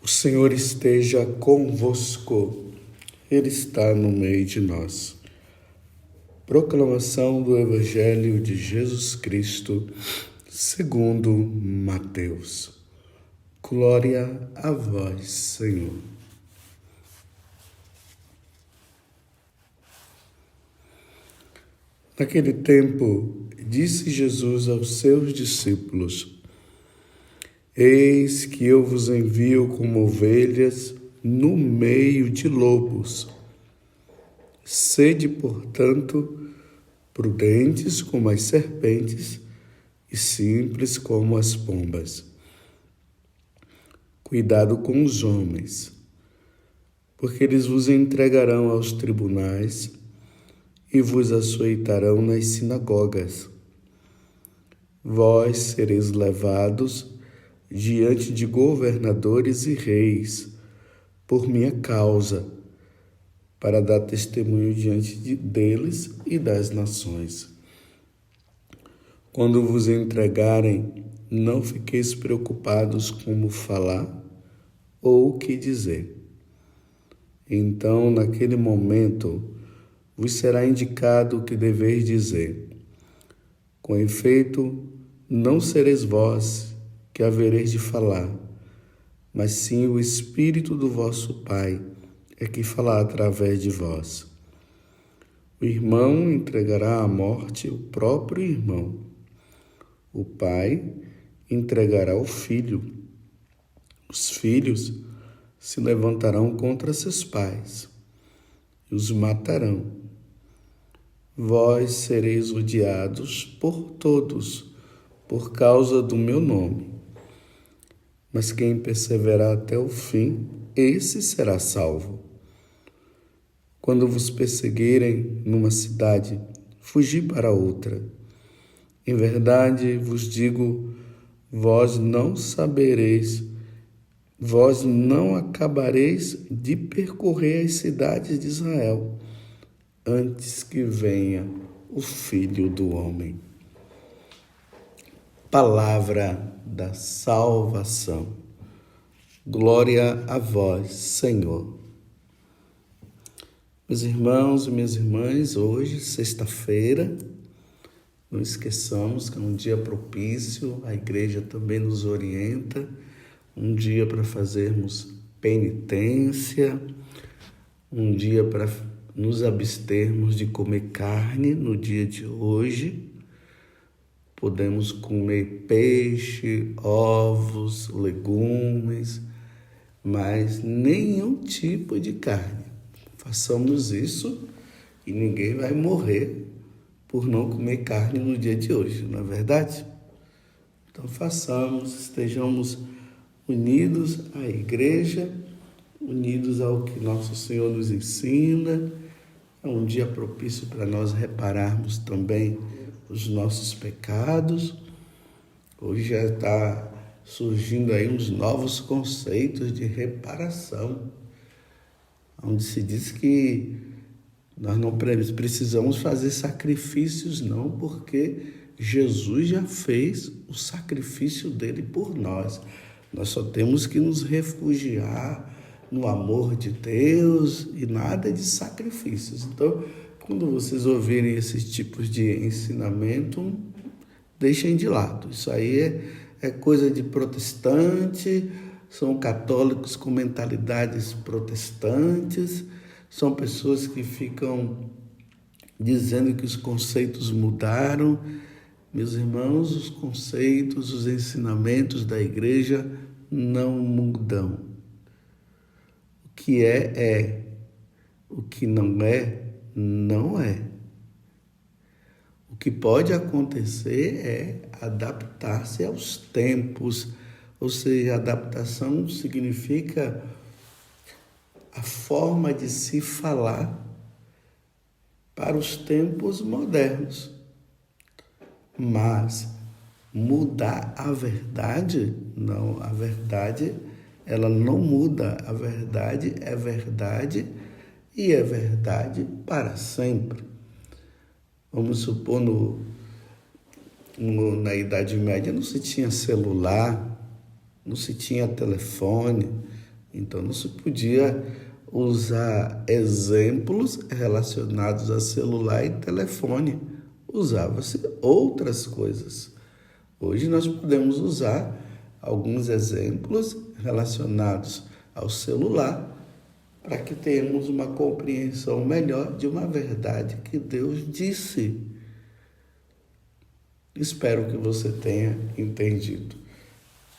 O Senhor esteja convosco, Ele está no meio de nós. Proclamação do Evangelho de Jesus Cristo, segundo Mateus. Glória a vós, Senhor. Naquele tempo, disse Jesus aos seus discípulos: Eis que eu vos envio como ovelhas no meio de lobos. Sede, portanto, prudentes como as serpentes e simples como as pombas. Cuidado com os homens, porque eles vos entregarão aos tribunais e vos açoitarão nas sinagogas. Vós sereis levados diante de governadores e reis, por minha causa, para dar testemunho diante deles e das nações. Quando vos entregarem, não fiqueis preocupados como falar ou o que dizer. Então, naquele momento, vos será indicado o que deveis dizer. Com efeito, não sereis vós que havereis de falar, mas sim o Espírito do vosso Pai é que falará através de vós. O irmão entregará à morte o próprio irmão. O pai entregará o filho. Os filhos se levantarão contra seus pais e os matarão. Vós sereis odiados por todos, por causa do meu nome. Mas quem perseverar até o fim, esse será salvo. Quando vos perseguirem numa cidade, fugi para outra. Em verdade vos digo, vós não acabareis de percorrer as cidades de Israel, antes que venha o Filho do Homem. Palavra da salvação. Glória a vós, Senhor. Meus irmãos e minhas irmãs, hoje, sexta-feira, não esqueçamos que é um dia propício, a igreja também nos orienta, um dia para fazermos penitência, um dia para nos abstermos de comer carne no dia de hoje. Podemos comer peixe, ovos, legumes, mas nenhum tipo de carne. Façamos isso e ninguém vai morrer por não comer carne no dia de hoje, não é verdade? Então façamos, estejamos unidos à igreja, unidos ao que nosso Senhor nos ensina. É um dia propício para nós repararmos também os nossos pecados. Hoje já está surgindo aí uns novos conceitos de reparação, onde se diz que nós não precisamos fazer sacrifícios não, porque Jesus já fez o sacrifício dele por nós. Nós só temos que nos refugiar no amor de Deus e nada de sacrifícios. Então, quando vocês ouvirem esses tipos de ensinamento, deixem de lado. Isso aí é coisa de protestante, são católicos com mentalidades protestantes, são pessoas que ficam dizendo que os conceitos mudaram. Meus irmãos, os conceitos, os ensinamentos da igreja não mudam. O que é. O que não é, não é. O que pode acontecer é adaptar-se aos tempos, ou seja, adaptação significa a forma de se falar para os tempos modernos. Mas mudar a verdade, não, a verdade ela não muda, a verdade é verdade e é verdade para sempre. Vamos supor, na Idade Média não se tinha celular, não se tinha telefone, Então não se podia usar exemplos relacionados a celular e telefone. Usava-se outras coisas. Hoje nós podemos usar alguns exemplos relacionados ao celular para que tenhamos uma compreensão melhor de uma verdade que Deus disse. Espero que você tenha entendido.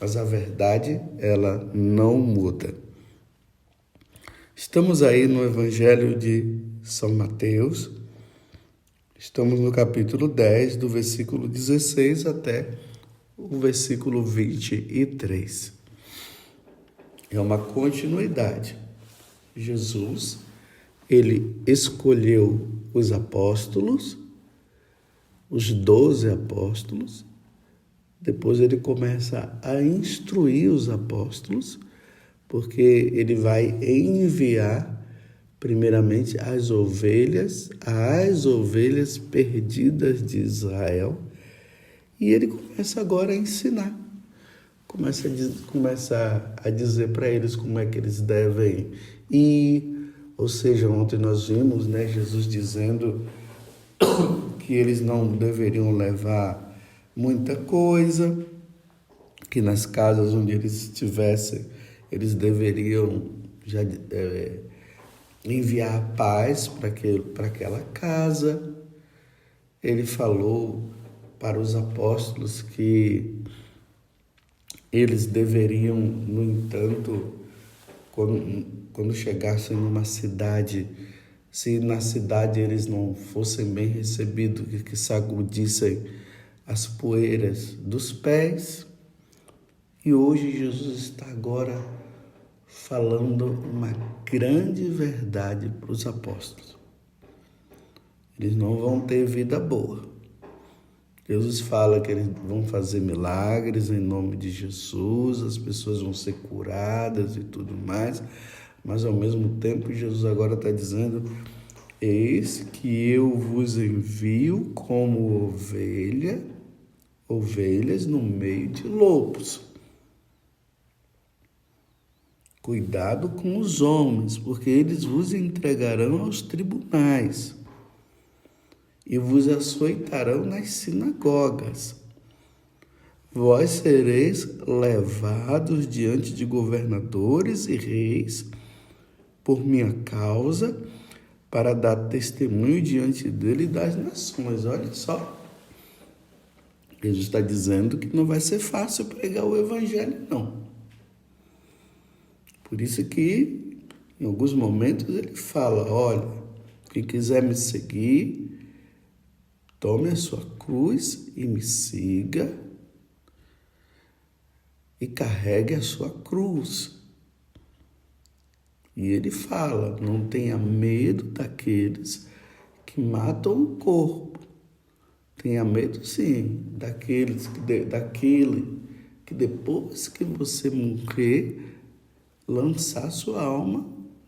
Mas a verdade, ela não muda. Estamos aí no Evangelho de São Mateus. Estamos no capítulo 10, do versículo 16 até o versículo 23. É uma continuidade. Jesus, ele escolheu os apóstolos, os 12 apóstolos. Depois ele começa a instruir os apóstolos, porque ele vai enviar primeiramente as ovelhas perdidas de Israel. E ele começa agora a ensinar, começa a dizer para eles como é que eles devem ir. Ou seja, ontem nós vimos, Jesus dizendo que eles não deveriam levar muita coisa, que nas casas onde eles estivessem, eles deveriam já enviar paz para aquela casa. Ele falou para os apóstolos que eles deveriam, no entanto, quando chegassem numa cidade, se na cidade eles não fossem bem recebidos, que sacudissem as poeiras dos pés. E hoje Jesus está agora falando uma grande verdade para os apóstolos. Eles não vão ter vida boa. Jesus fala que eles vão fazer milagres em nome de Jesus, as pessoas vão ser curadas e tudo mais, mas ao mesmo tempo Jesus agora está dizendo: eis que eu vos envio como ovelhas no meio de lobos. Cuidado com os homens, porque eles vos entregarão aos tribunais e vos açoitarão nas sinagogas. Vós sereis levados diante de governadores e reis por minha causa, para dar testemunho diante dele e das nações. Olha só. Jesus está dizendo que não vai ser fácil pregar o evangelho, não. Por isso que, em alguns momentos, ele fala: olha, quem quiser me seguir, tome a sua cruz e me siga, e carregue a sua cruz. E ele fala: não tenha medo daqueles que matam o corpo. Tenha medo, sim, daquele que depois que você morrer, lançar sua alma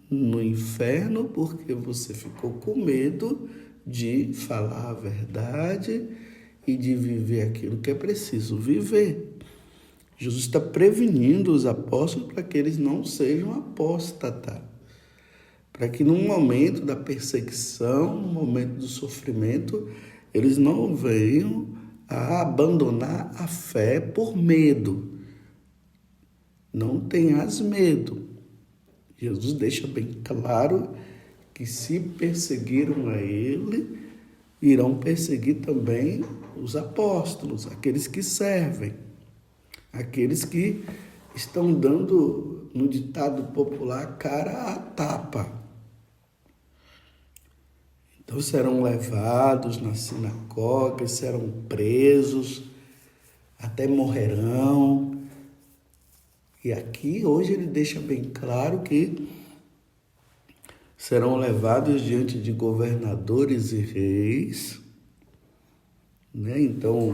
no inferno, porque você ficou com medo de falar a verdade e de viver aquilo que é preciso viver. Jesus está prevenindo os apóstolos para que eles não sejam apóstatas, para que no momento da perseguição, no momento do sofrimento, eles não venham a abandonar a fé por medo. Não tenhas medo. Jesus deixa bem claro que se perseguiram a ele, irão perseguir também os apóstolos, aqueles que servem, aqueles que estão dando, no ditado popular, cara a tapa. Então serão levados nas sinagogas, serão presos, até morrerão. E aqui hoje ele deixa bem claro que serão levados diante de governadores e reis, Então,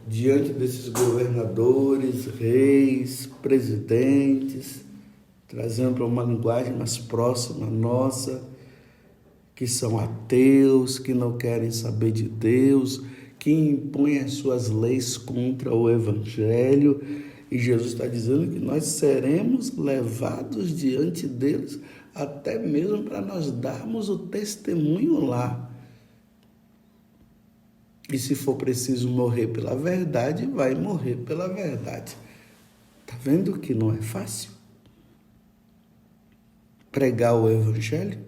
diante desses governadores, reis, presidentes, trazendo para uma linguagem mais próxima nossa, que são ateus, que não querem saber de Deus, que impõem as suas leis contra o Evangelho. E Jesus está dizendo que nós seremos levados diante deles, até mesmo para nós darmos o testemunho lá. E se for preciso morrer pela verdade, vai morrer pela verdade. Está vendo que não é fácil? Pregar o Evangelho?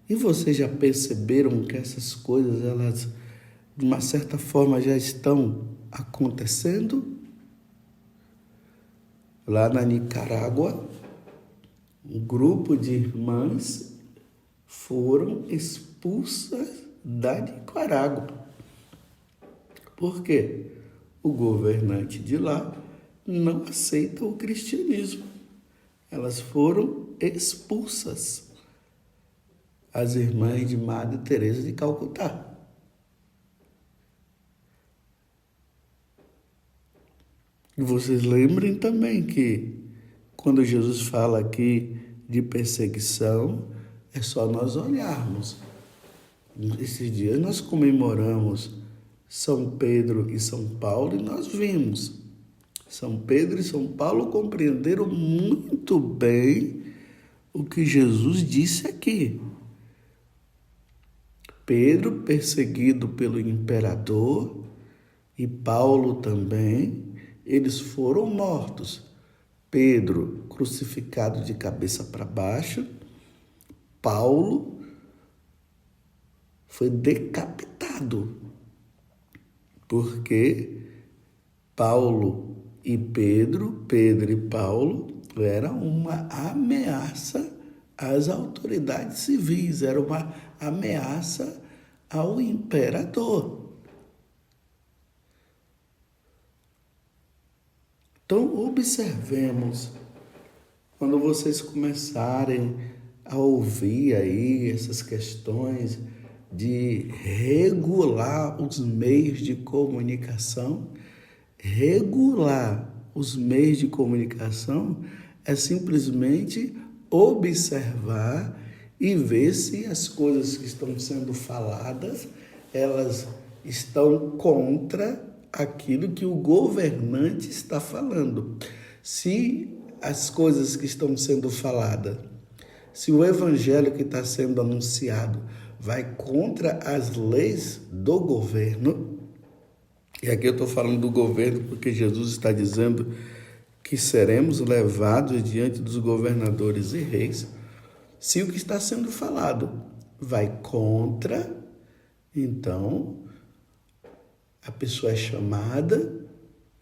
E vocês já perceberam que essas coisas, elas, de uma certa forma, já estão acontecendo? Lá na Nicarágua, um grupo de irmãs foram expulsas da Nicarágua. Por quê? O governante de lá não aceita o cristianismo. Elas foram expulsas. As irmãs de Madre Teresa de Calcutá. E vocês lembrem também que quando Jesus fala aqui de perseguição, é só nós olharmos. Esses dias nós comemoramos São Pedro e São Paulo e nós vimos. São Pedro e São Paulo compreenderam muito bem o que Jesus disse aqui. Pedro perseguido pelo imperador e Paulo também, eles foram mortos. Pedro crucificado de cabeça para baixo, Paulo foi decapitado, porque Paulo e Pedro e Paulo eram uma ameaça às autoridades civis, era uma ameaça ao imperador. Então, observemos, quando vocês começarem a ouvir aí essas questões de regular os meios de comunicação, regular os meios de comunicação é simplesmente observar e ver se as coisas que estão sendo faladas, elas estão contra aquilo que o governante está falando. Se as coisas que estão sendo faladas, se o evangelho que está sendo anunciado vai contra as leis do governo, e aqui eu estou falando do governo porque Jesus está dizendo que seremos levados diante dos governadores e reis. Se o que está sendo falado vai contra, então a pessoa é chamada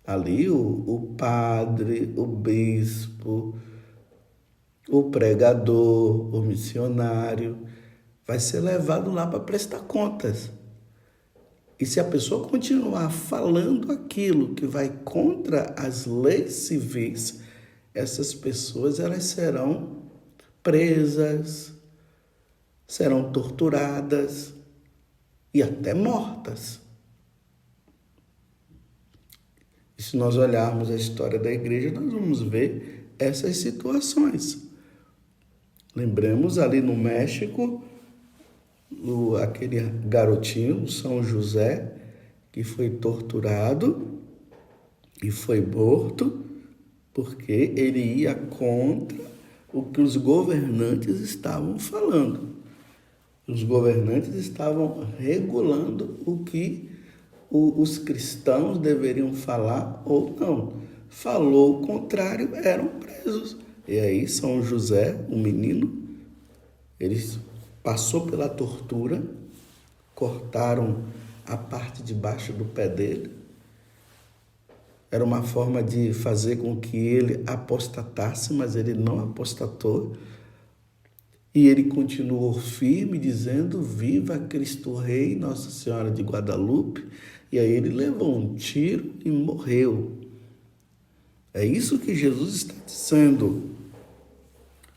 ali, o padre, o bispo, o pregador, o missionário, vai ser levado lá para prestar contas. E se a pessoa continuar falando aquilo que vai contra as leis civis, essas pessoas elas serão presas, serão torturadas e até mortas. E se nós olharmos a história da igreja, nós vamos ver essas situações. Lembremos ali no México, aquele garotinho, São José, que foi torturado e foi morto porque ele ia contra o que os governantes estavam falando. Os governantes estavam regulando o que os cristãos deveriam falar ou não. Falou o contrário, eram presos. E aí São José, um menino, ele passou pela tortura, cortaram a parte de baixo do pé dele. Era uma forma de fazer com que ele apostatasse, mas ele não apostatou. E ele continuou firme, dizendo: viva Cristo Rei, Nossa Senhora de Guadalupe. E aí ele levou um tiro e morreu. É isso que Jesus está dizendo.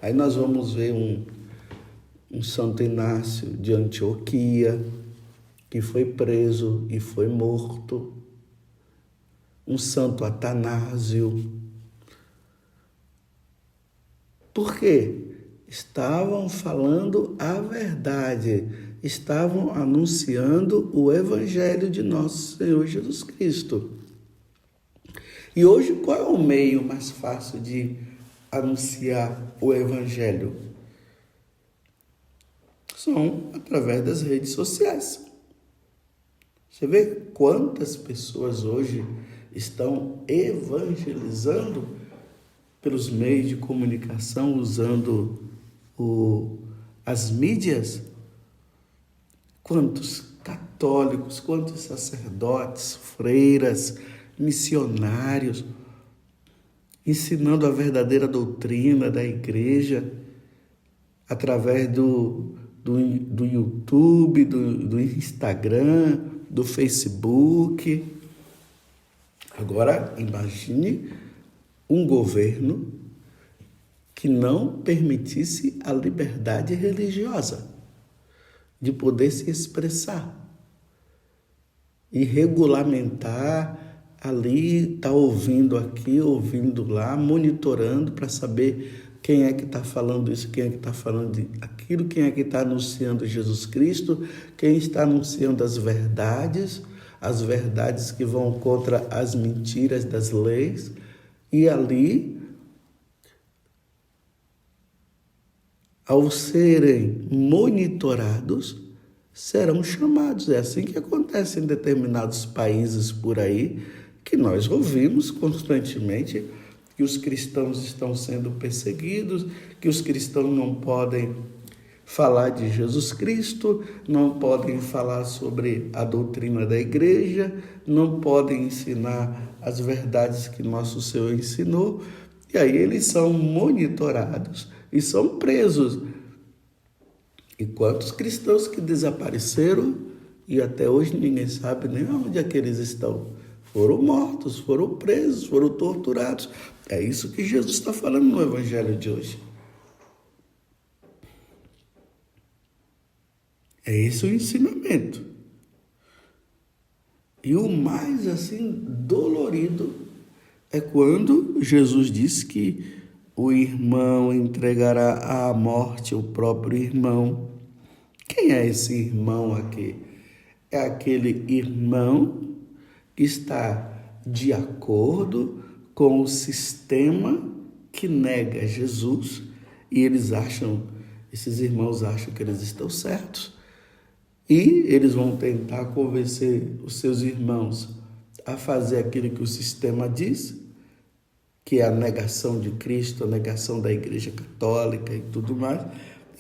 Aí nós vamos ver um Santo Inácio de Antioquia, que foi preso e foi morto. Um Santo Atanásio. Por quê? Estavam falando a verdade, estavam anunciando o Evangelho de nosso Senhor Jesus Cristo. E hoje, qual é o meio mais fácil de anunciar o Evangelho? São através das redes sociais. Você vê quantas pessoas hoje estão evangelizando pelos meios de comunicação, usando as mídias? Quantos católicos, quantos sacerdotes, freiras, missionários, ensinando a verdadeira doutrina da igreja através do YouTube, do Instagram, do Facebook. Agora, imagine um governo que não permitisse a liberdade religiosa de poder se expressar e regulamentar ali, tá ouvindo aqui, ouvindo lá, monitorando para saber quem é que está falando isso, quem é que está falando aquilo, quem é que está anunciando Jesus Cristo, quem está anunciando as verdades que vão contra as mentiras das leis, e ali, ao serem monitorados, serão chamados. É assim que acontece em determinados países por aí, que nós ouvimos constantemente que os cristãos estão sendo perseguidos, que os cristãos não podem falar de Jesus Cristo, não podem falar sobre a doutrina da igreja, não podem ensinar as verdades que nosso Senhor ensinou, e aí eles são monitorados e são presos. E quantos cristãos que desapareceram e até hoje ninguém sabe nem onde é que eles estão? Foram mortos, foram presos, foram torturados. É isso que Jesus está falando no Evangelho de hoje. É esse o ensinamento. E o mais assim dolorido é quando Jesus diz que o irmão entregará à morte o próprio irmão. Quem é esse irmão aqui? É aquele irmão que está de acordo com o sistema que nega Jesus, e esses irmãos acham que eles estão certos, e eles vão tentar convencer os seus irmãos a fazer aquilo que o sistema diz, que é a negação de Cristo, a negação da Igreja Católica e tudo mais,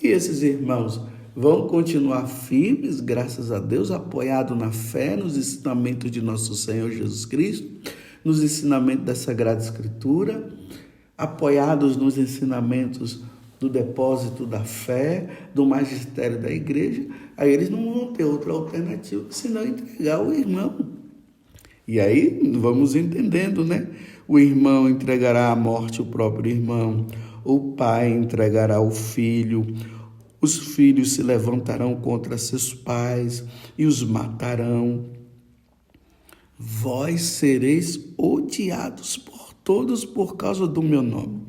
e esses irmãos vão continuar firmes, graças a Deus, apoiados na fé, nos ensinamentos de nosso Senhor Jesus Cristo, nos ensinamentos da Sagrada Escritura, apoiados nos ensinamentos do depósito da fé, do magistério da igreja. Aí eles não vão ter outra alternativa senão entregar o irmão. E aí vamos entendendo, né? O irmão entregará à morte o próprio irmão, o pai entregará o filho, os filhos se levantarão contra seus pais e os matarão. Vós sereis odiados por todos por causa do meu nome.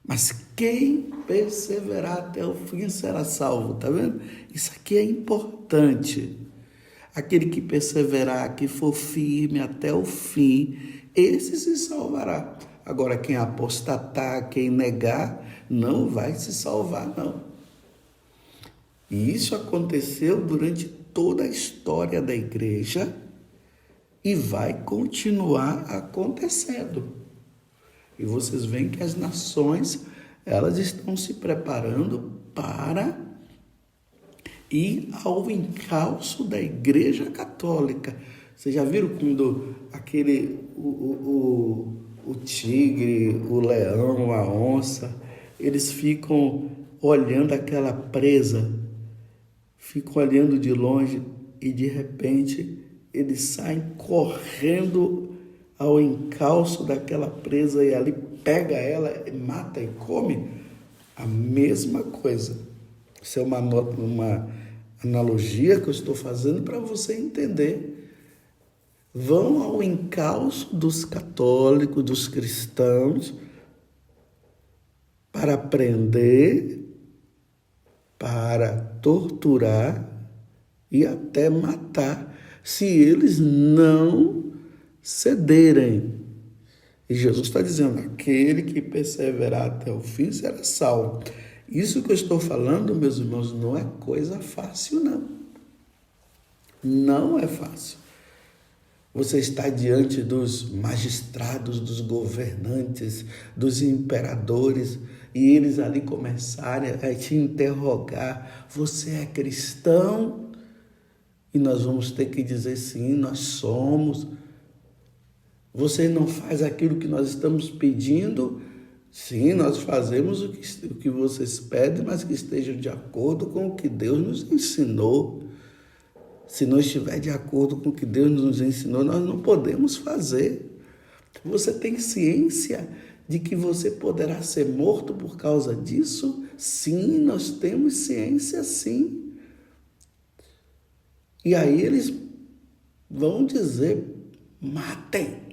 Mas quem perseverar até o fim será salvo, tá vendo? Isso aqui é importante. Aquele que perseverar, que for firme até o fim, esse se salvará. Agora, quem apostatar, quem negar, não vai se salvar, não. E isso aconteceu durante toda a história da igreja e vai continuar acontecendo. E vocês veem que as nações, elas estão se preparando para ir ao encalço da Igreja Católica. Vocês já viram quando o tigre, o leão, a onça, eles ficam olhando aquela presa, ficam olhando de longe e de repente eles saem correndo ao encalço daquela presa e ali pega ela, mata e come? A mesma coisa. Isso é uma analogia que eu estou fazendo para você entender. Vão ao encalço dos católicos, dos cristãos, para prender, para torturar e até matar, se eles não cederem. E Jesus está dizendo, aquele que perseverar até o fim será salvo. Isso que eu estou falando, meus irmãos, não é coisa fácil, não. Não é fácil. Você está diante dos magistrados, dos governantes, dos imperadores, e eles ali começarem a te interrogar, você é cristão? E nós vamos ter que dizer sim, nós somos. Você não faz aquilo que nós estamos pedindo? Sim, nós fazemos o que vocês pedem, mas que estejam de acordo com o que Deus nos ensinou. Se não estiver de acordo com o que Deus nos ensinou, nós não podemos fazer. Você tem ciência de que você poderá ser morto por causa disso? Sim, nós temos ciência, sim. E aí eles vão dizer, matem.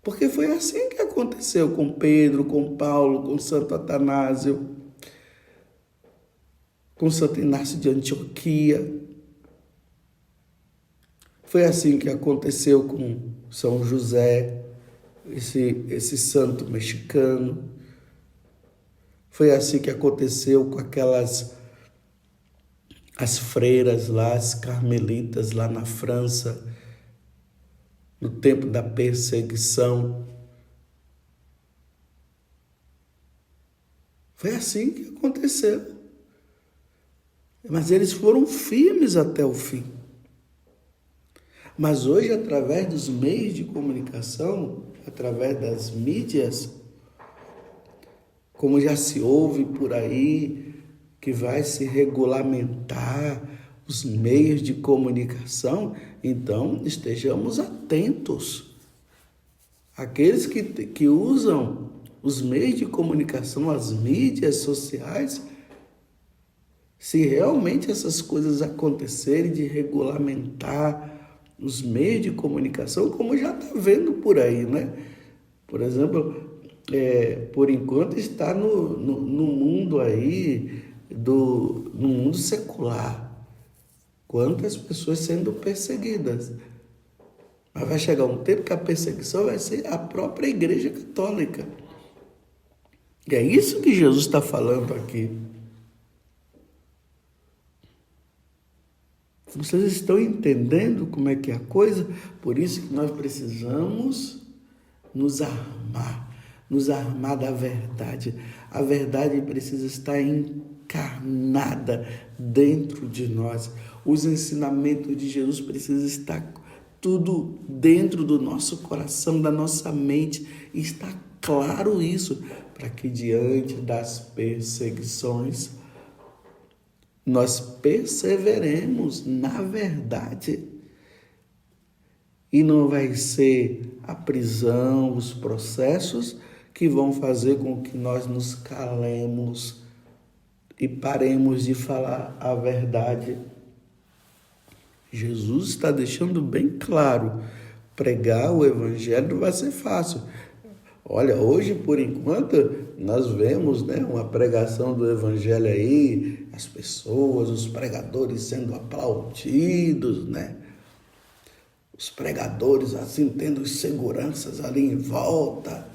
Porque foi assim que aconteceu com Pedro, com Paulo, com Santo Atanásio, com Santo Inácio de Antioquia. Foi assim que aconteceu com São José, esse santo mexicano. Foi assim que aconteceu com as freiras lá, as carmelitas lá na França, no tempo da perseguição. Foi assim que aconteceu. Mas eles foram firmes até o fim. Mas hoje, através dos meios de comunicação, através das mídias, como já se ouve por aí, que vai se regulamentar os meios de comunicação, então estejamos atentos. Aqueles que usam os meios de comunicação, as mídias sociais, se realmente essas coisas acontecerem de regulamentar os meios de comunicação, como já está vendo por aí, né? Por exemplo, por enquanto está no mundo aí, no mundo secular. Quantas pessoas sendo perseguidas. Mas vai chegar um tempo que a perseguição vai ser a própria Igreja Católica. E é isso que Jesus está falando aqui. Vocês estão entendendo como é que é a coisa? Por isso que nós precisamos nos armar da verdade. A verdade precisa estar encarnada dentro de nós. Os ensinamentos de Jesus precisam estar tudo dentro do nosso coração, da nossa mente. E está claro isso, para que diante das perseguições nós perseveremos na verdade. E não vai ser a prisão, os processos que vão fazer com que nós nos calemos e paremos de falar a verdade. Jesus está deixando bem claro, pregar o evangelho não vai ser fácil. Olha, hoje, por enquanto, nós vemos, né, uma pregação do evangelho aí, as pessoas, os pregadores sendo aplaudidos, né? Os pregadores assim tendo seguranças ali em volta,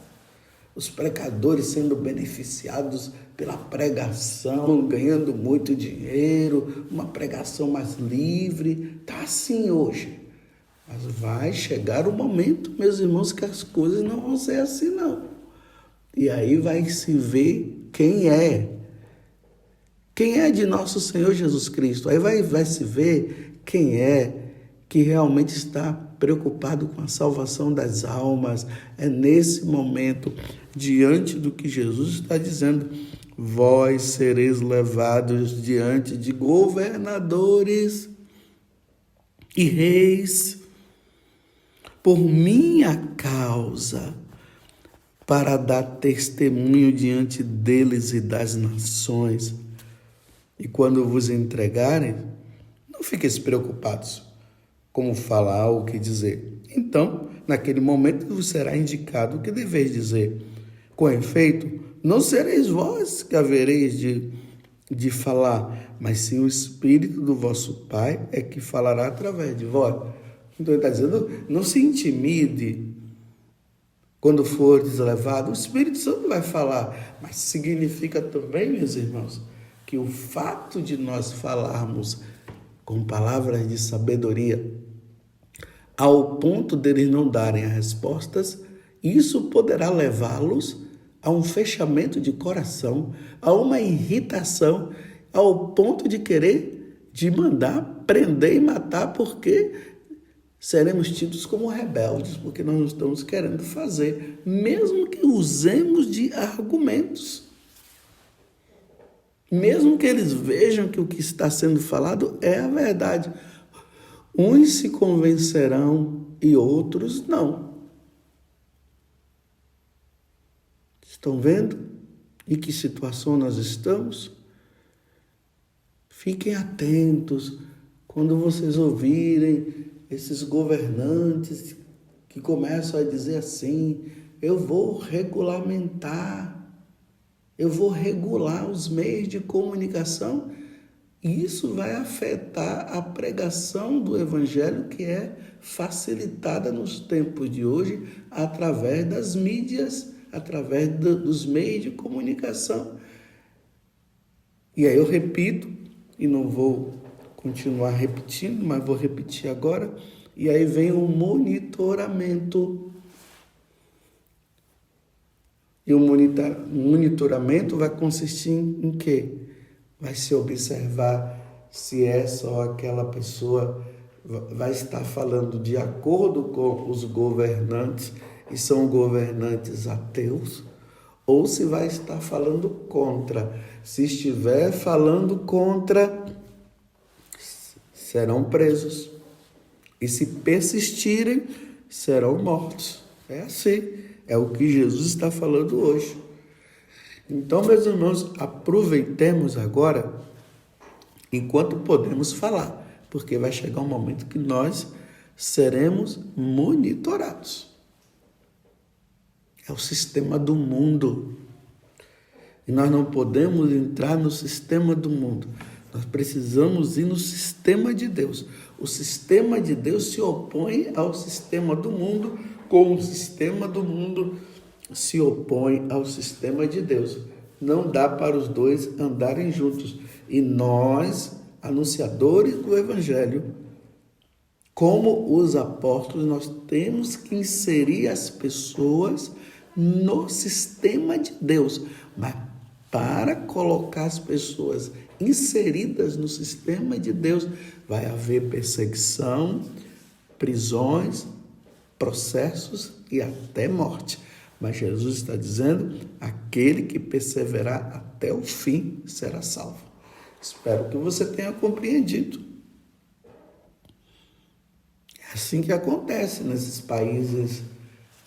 os pregadores sendo beneficiados pela pregação, ganhando muito dinheiro, uma pregação mais livre. Está assim hoje. Mas vai chegar o momento, meus irmãos, que as coisas não vão ser assim, não. E aí vai se ver quem é de nosso Senhor Jesus Cristo. Aí vai se ver quem é que realmente está preocupado com a salvação das almas. É nesse momento, diante do que Jesus está dizendo, vós sereis levados diante de governadores e reis por minha causa, para dar testemunho diante deles e das nações. E quando vos entregarem, não fiqueis preocupados como falar ou o que dizer. Então, naquele momento vos será indicado o que deveis dizer. Com efeito, não sereis vós que havereis de falar, mas sim o Espírito do vosso Pai é que falará através de vós. Então ele está dizendo, não se intimide, Quando fores levado, o Espírito Santo vai falar. Mas significa também, meus irmãos, que o fato de nós falarmos com palavras de sabedoria, ao ponto deles não darem as respostas, isso poderá levá-los a um fechamento de coração, a uma irritação, ao ponto de querer, de mandar prender e matar, porque seremos tidos como rebeldes, porque nós não estamos querendo fazer, mesmo que usemos de argumentos. Mesmo que eles vejam que o que está sendo falado é a verdade. Uns se convencerão e outros não. Estão vendo em que situação nós estamos? Fiquem atentos quando vocês ouvirem esses governantes que começam a dizer assim: eu vou regulamentar, eu vou regular os meios de comunicação. Isso vai afetar a pregação do Evangelho, que é facilitada nos tempos de hoje através das mídias, através dos meios de comunicação. E aí eu repito, e não vou continuar repetindo, mas vou repetir agora, e aí vem o monitoramento. E o monitoramento vai consistir em quê? Vai se observar se é só aquela pessoa, vai estar falando de acordo com os governantes, e são governantes ateus, ou se vai estar falando contra. Se estiver falando contra, serão presos. E se persistirem, serão mortos. É assim. É o que Jesus está falando hoje. Então, meus irmãos, aproveitemos agora, enquanto podemos falar, porque vai chegar um momento que nós seremos monitorados. É o sistema do mundo. E nós não podemos entrar no sistema do mundo. Nós precisamos ir no sistema de Deus. O sistema de Deus se opõe ao sistema do mundo, como o sistema do mundo se opõe ao sistema de Deus. Não dá para os dois andarem juntos. E nós, anunciadores do Evangelho, como os apóstolos, nós temos que inserir as pessoas no sistema de Deus. Mas para colocar as pessoas inseridas no sistema de Deus, vai haver perseguição, prisões, processos e até morte. Mas Jesus está dizendo: aquele que perseverar até o fim será salvo. Espero que você tenha compreendido. É assim que acontece nesses países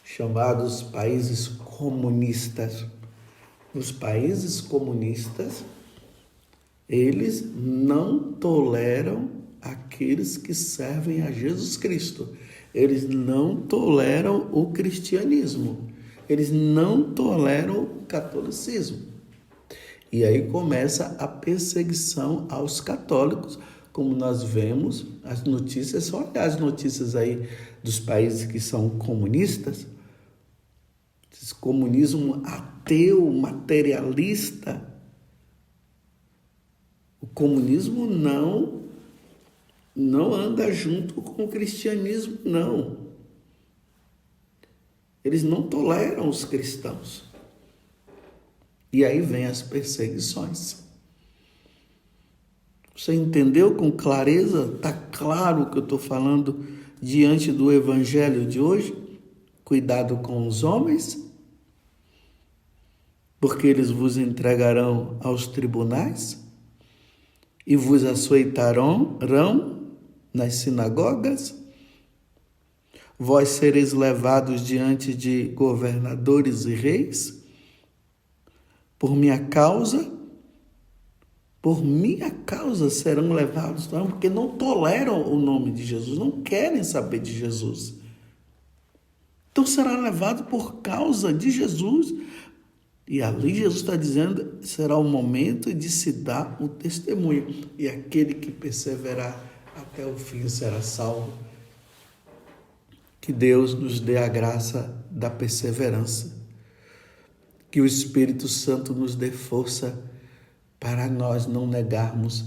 chamados países comunistas. Nos países comunistas, eles não toleram aqueles que servem a Jesus Cristo. Eles não toleram o cristianismo. Eles não toleram o catolicismo. E aí começa a perseguição aos católicos, como nós vemos as notícias, só olhar as notícias aí dos países que são comunistas, esse comunismo ateu, materialista. O comunismo não anda junto com o cristianismo, não. Eles não toleram os cristãos. E aí vem as perseguições. Você entendeu com clareza? Está claro o que eu estou falando diante do evangelho de hoje? Cuidado com os homens, porque eles vos entregarão aos tribunais e vos açoitarão nas sinagogas. Vós sereis levados diante de governadores e reis. Por minha causa serão levados, porque não toleram o nome de Jesus, não querem saber de Jesus. Então será levado por causa de Jesus. E ali Jesus está dizendo, será o momento de se dar o testemunho. E aquele que perseverar até o fim será salvo. Que Deus nos dê a graça da perseverança. Que o Espírito Santo nos dê força para nós não negarmos.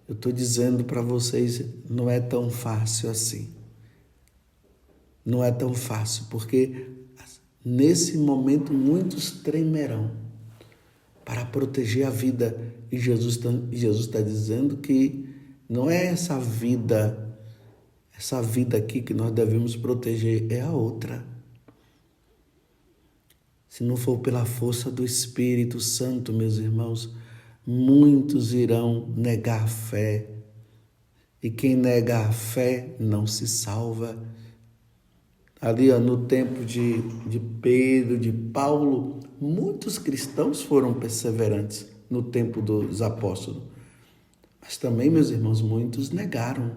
Eu estou dizendo para vocês, não é tão fácil assim. Não é tão fácil, porque nesse momento muitos tremerão para proteger a vida. E Jesus está dizendo que não é essa vida aqui que nós devemos proteger, é a outra. Se não for pela força do Espírito Santo, meus irmãos, muitos irão negar a fé. E quem nega a fé não se salva. Ali, no tempo de Pedro, de Paulo, muitos cristãos foram perseverantes no tempo dos apóstolos. Mas também, meus irmãos, muitos negaram.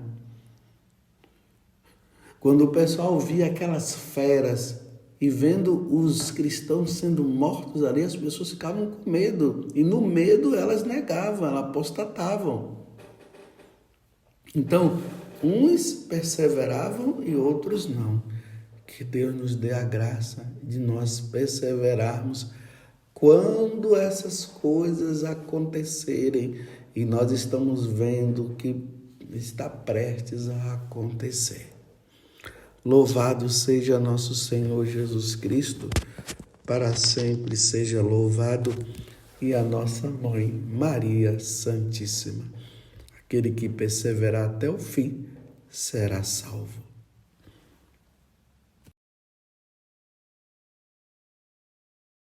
Quando o pessoal via aquelas feras e vendo os cristãos sendo mortos ali, as pessoas ficavam com medo. E no medo elas negavam, elas apostatavam. Então, uns perseveravam e outros não. Que Deus nos dê a graça de nós perseverarmos quando essas coisas acontecerem e nós estamos vendo que está prestes a acontecer. Louvado seja nosso Senhor Jesus Cristo, para sempre seja louvado, e a nossa Mãe Maria Santíssima. Aquele que perseverar até o fim será salvo.